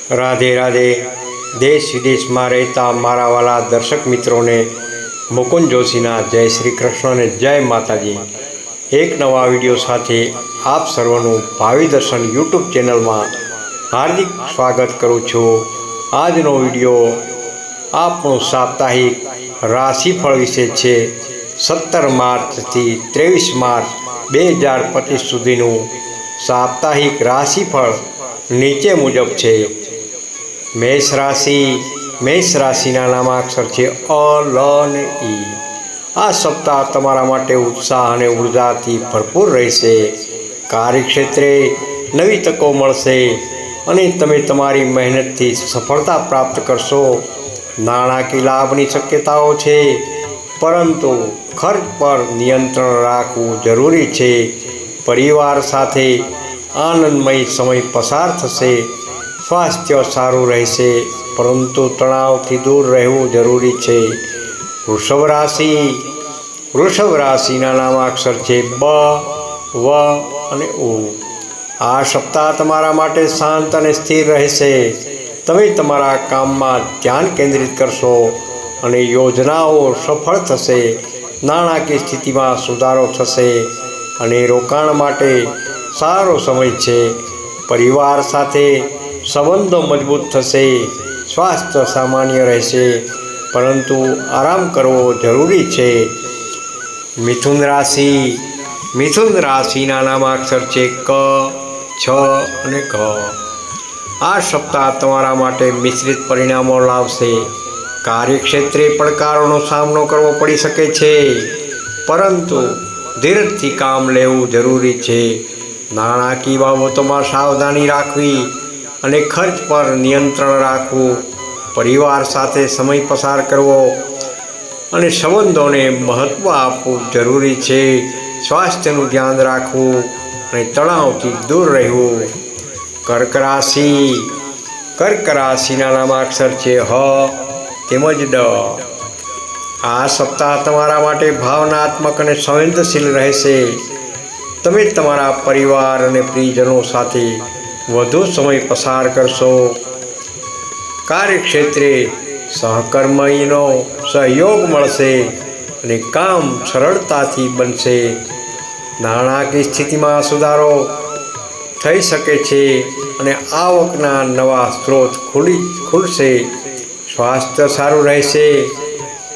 રાધે રાધે. દેશ વિદેશમાં રહેતા મારા વાલા દર્શક મિત્રોને મુકુંદ જોશીના જય શ્રી કૃષ્ણ અને જય માતાજી. એક નવા વિડીયો સાથે આપ સર્વનું ભાવિ દર્શન યુટ્યુબ ચેનલમાં હાર્દિક સ્વાગત કરું છું. આજનો વિડીયો આપણું સાપ્તાહિક રાશિફળ વિશે છે. 17 માર્ચથી 23 માર્ચ 2025 સુધીનું સાપ્તાહિક રાશિફળ નીચે મુજબ છે. મેષ રાશિના નામાક્ષર છે અ, લ અને ઈ. આ સપ્તાહ તમારા માટે ઉત્સાહ અને ઉર્જાથી ભરપૂર રહેશે. કાર્યક્ષેત્રે નવી તકો મળશે અને તમે તમારી મહેનતથી સફળતા પ્રાપ્ત કરશો. નાણાકીય લાભની શક્યતાઓ છે, પરંતુ ખર્ચ પર નિયંત્રણ રાખવું જરૂરી છે. પરિવાર સાથે આનંદમય સમય પસાર થશે. સ્વાસ્થ્ય સારું રહેશે, પરંતુ તણાવથી દૂર રહેવું જરૂરી છે. વૃષભ રાશિના નામાક્ષર છે બ, વ અને ઉ. આ સપ્તાહ તમારા માટે શાંત અને સ્થિર રહેશે. તમે તમારા કામમાં ધ્યાન કેન્દ્રિત કરશો અને યોજનાઓ સફળ થશે. નાણાકીય સ્થિતિમાં સુધારો થશે અને રોકાણ માટે સારો સમય છે. પરિવાર સાથે સંબંધો મજબૂત થશે. સ્વાસ્થ્ય સામાન્ય રહેશે, પરંતુ આરામ કરવો જરૂરી છે. મિથુન રાશિના નામાક્ષર છે ક, છ અને ઘ. આ સપ્તાહ તમારા માટે મિશ્રિત પરિણામો લાવશે. કાર્યક્ષેત્રે પડકારોનો સામનો કરવો પડી શકે છે, પરંતુ ધીરજથી કામ લેવું જરૂરી છે. નાણાકીય બાબતોમાં સાવધાની રાખવી અને ખર્ચ પર નિયંત્રણ રાખવું. પરિવાર સાથે સમય પસાર કરવો અને સંબંધોને મહત્ત્વ આપવું જરૂરી છે. સ્વાસ્થ્યનું ધ્યાન રાખવું અને તણાવથી દૂર રહેવું. કર્ક રાશિના નામાક્ષર છે હ તેમજ ડ. આ સપ્તાહ તમારા માટે ભાવનાત્મક અને સંવેદનશીલ રહેશે. તમે તમારા પરિવાર અને પ્રિયજનો સાથે વધુ સમય પસાર કરશો. કાર્યક્ષેત્રે સહકર્મીનો સહયોગ મળશે અને કામ સરળતાથી બનશે. નાણાકીય સ્થિતિમાં સુધારો થઈ શકે છે અને આવકના નવા સ્ત્રોત ખુલશે. સ્વાસ્થ્ય સારું રહેશે,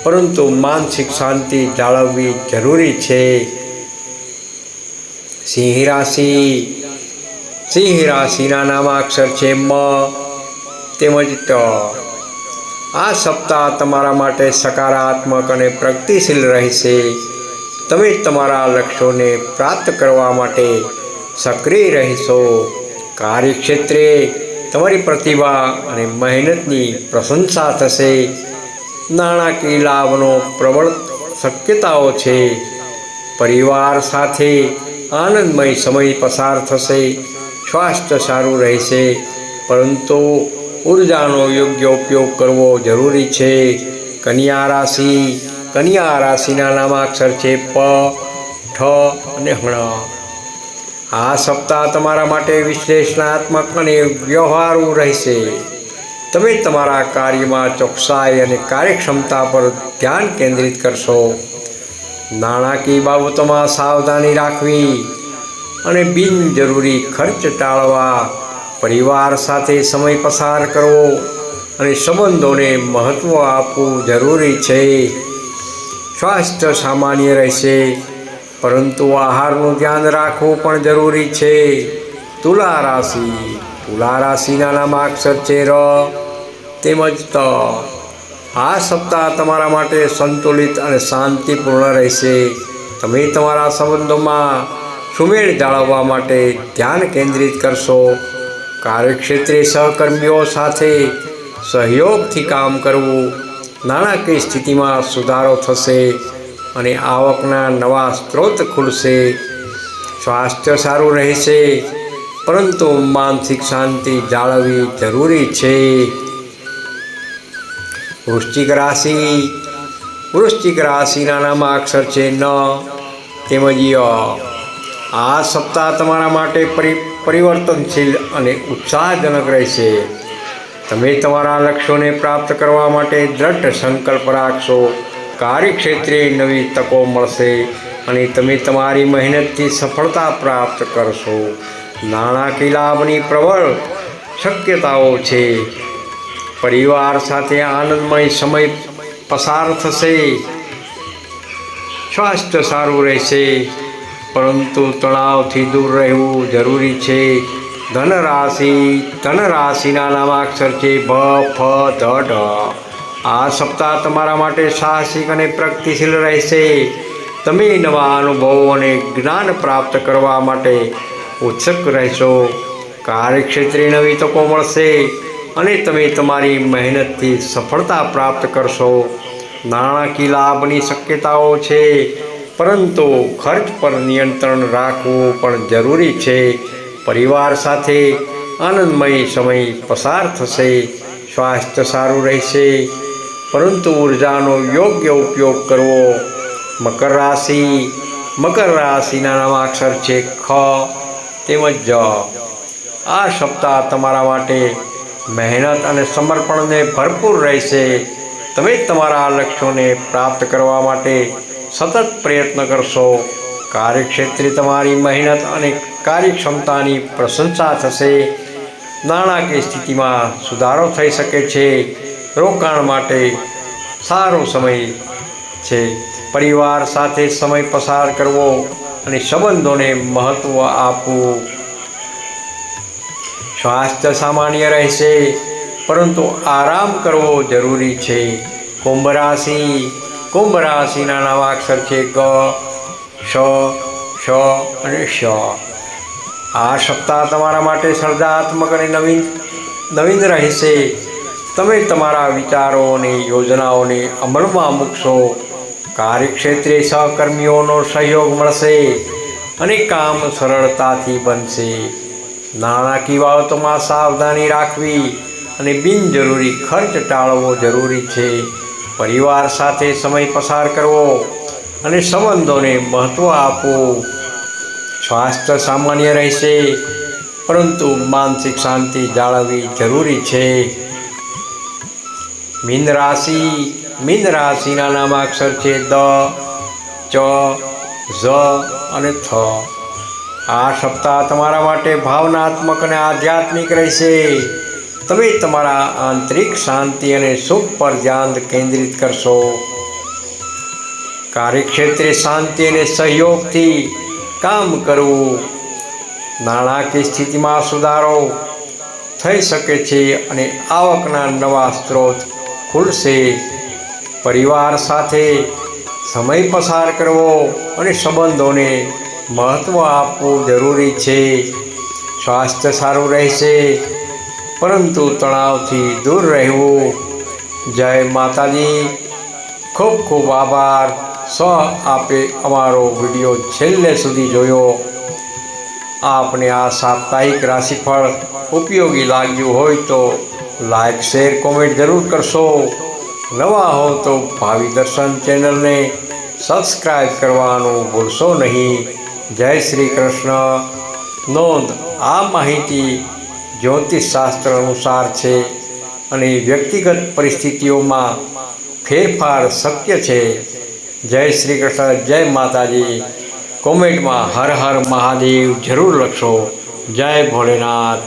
પરંતુ માનસિક શાંતિ જાળવવી જરૂરી છે. સિંહ રાશિના નામાક્ષર છે મ તેમજ ટ. આ સપ્તાહ તમારા માટે સકારાત્મક અને પ્રગતિશીલ રહેશે. તમે તમારા લક્ષ્યોને પ્રાપ્ત કરવા માટે સક્રિય રહેશો. કાર્યક્ષેત્રે તમારી પ્રતિભા અને મહેનતની પ્રશંસા થશે. નાણાકીય લાભનો પ્રબળ શક્યતાઓ છે. પરિવાર સાથે આનંદમય સમય પસાર થશે. સ્વાસ્થ્ય સારું રહેશે, પરંતુ ઉર્જાનો યોગ્ય ઉપયોગ કરવો જરૂરી છે. કન્યા રાશિના નામાક્ષર છે પ, ઠ અને હણ. આ સપ્તાહ તમારા માટે વિશ્લેષણાત્મક અને વ્યવહારુ રહેશે. તમે તમારા કાર્યમાં ચોકસાઈ અને કાર્યક્ષમતા પર ધ્યાન કેન્દ્રિત કરશો. નાણાકીય બાબતોમાં સાવધાની રાખવી અને બિનજરૂરી ખર્ચ ટાળવા. પરિવાર સાથે સમય પસાર કરવો અને સંબંધોને મહત્ત્વ આપવું જરૂરી છે. સ્વાસ્થ્ય સામાન્ય રહેશે, પરંતુ આહારનું ધ્યાન રાખવું પણ જરૂરી છે. તુલા રાશિના નામાક્ષર છે ર તેમજ ત. આ સપ્તાહ તમારા માટે સંતુલિત અને શાંતિપૂર્ણ રહેશે. તમે તમારા સંબંધોમાં સુમેળ જાળવવા માટે ધ્યાન કેન્દ્રિત કરશો. કાર્યક્ષેત્રે સહકર્મીઓ સાથે સહયોગથી કામ કરવું. નાણાકીય સ્થિતિમાં સુધારો થશે અને આવકના નવા સ્ત્રોત ખુલશે. સ્વાસ્થ્ય સારું રહેશે, પરંતુ માનસિક શાંતિ જાળવવી જરૂરી છે. વૃશ્ચિક રાશિના નામાક્ષર છે ન તેમજ ય. આ સપ્તાહ તમારા માટે પરિવર્તનશીલ અને ઉત્સાહજનક રહેશે. તમે તમારા લક્ષ્યોને પ્રાપ્ત કરવા માટે દ્રઢ સંકલ્પ રાખશો. કાર્યક્ષેત્રે નવી તકો મળશે અને તમે તમારી મહેનતથી સફળતા પ્રાપ્ત કરશો. નાણાકીય લાભની પ્રબળ શક્યતાઓ છે. પરિવાર સાથે આનંદમય સમય પસાર થશે. સ્વાસ્થ્ય સારું રહેશે, પરંતુ તણાવથી દૂર રહેવું જરૂરી છે. ધનરાશિના નામાક્ષર છે ભ, ફ, ધ, ઢ. આ સપ્તાહ તમારા માટે સાહસિક અને પ્રગતિશીલ રહેશે. તમે નવા અનુભવો અને જ્ઞાન પ્રાપ્ત કરવા માટે ઉત્સુક રહેશો. કાર્યક્ષેત્રે નવી તકો મળશે અને તમે તમારી મહેનતથી સફળતા પ્રાપ્ત કરશો. નાણાકીય લાભની શક્યતાઓ છે, પરંતુ ખર્ચ પર નિયંત્રણ રાખવું પણ જરૂરી છે. પરિવાર સાથે આનંદમય સમય પસાર થશે. સ્વાસ્થ્ય સારું રહેશે, પરંતુ ઉર્જાનો યોગ્ય ઉપયોગ કરવો. મકર રાશિના નામાક્ષર છે ખ તેમજ જ. આ સપ્તાહ તમારા માટે મહેનત અને સમર્પણને ભરપૂર રહેશે. તમે તમારા લક્ષ્યોને પ્રાપ્ત કરવા માટે સતત પ્રયત્ન કરશો. કાર્યક્ષેત્રે તમારી મહેનત અને કાર્યક્ષમતાની પ્રશંસા થશે. નાણાકીય સ્થિતિમાં સુધારો થઈ શકે છે. રોકાણ માટે સારો સમય છે. પરિવાર સાથે સમય પસાર કરવો અને સંબંધોને મહત્ત્વ આપવું. સ્વાસ્થ્ય સામાન્ય રહેશે, પરંતુ આરામ કરવો જરૂરી છે. કુંભ રાશિના નામાક્ષર છે ગ, શ, અને શ. આ સપ્તાહ તમારા માટે સર્જનાત્મક અને નવીન રહેશે. તમે તમારા વિચારો અને યોજનાઓને અમલમાં મૂકશો. કાર્યક્ષેત્રે સહકર્મીઓનો સહયોગ મળશે અને કામ સરળતાથી બનશે. નાણાકીય બાબતોમાં સાવધાની રાખવી અને બિનજરૂરી ખર્ચ ટાળવો જરૂરી છે. પરિવાર સાથે સમય પસાર કરવો અને સંબંધોને મહત્ત્વ આપવું. સ્વાસ્થ્ય સામાન્ય રહેશે, પરંતુ માનસિક શાંતિ જાળવવી જરૂરી છે. મીન રાશિના નામાક્ષર છે દ, ચ, ઝ અને થ. આ સપ્તાહ તમારા માટે ભાવનાત્મક અને આધ્યાત્મિક રહેશે. તમે તમારા આંતરિક શાંતિ અને સુખ પર ધ્યાન કેન્દ્રિત કરશો. કાર્યક્ષેત્રે શાંતિ અને સહયોગથી કામ કરવું. નાણાકીય સ્થિતિમાં સુધારો થઈ શકે છે અને આવકના નવા સ્ત્રોત ખુલશે. પરિવાર સાથે સમય પસાર કરવો અને સંબંધોને મહત્ત્વ આપવું જરૂરી છે. સ્વાસ્થ્ય સારું રહેશે, પરંતુ તણાવથી દૂર રહેવું. જય માતાજી. ખૂબ ખૂબ આભાર. આપે અમારો વિડીયો છેલ્લે સુધી જોયો. આપને આ સાપ્તાહિક રાશિફળ ઉપયોગી લાગ્યું હોય તો લાઈક, શેર, કોમેન્ટ જરૂર કરશો. નવા હો તો ભાવિ દર્શન ચેનલને સબસ્ક્રાઈબ કરવાનું ભૂલશો નહીં. જય શ્રી કૃષ્ણ. નોંધ: આ માહિતી જ્યોતિષશાસ્ત્ર અનુસાર છે અને વ્યક્તિગત પરિસ્થિતિઓમાં ફેરફાર શક્ય છે. જય શ્રી કૃષ્ણ. જય માતાજી. કોમેન્ટમાં હર હર મહાદેવ જરૂર લખશો. જય ભોલેનાથ.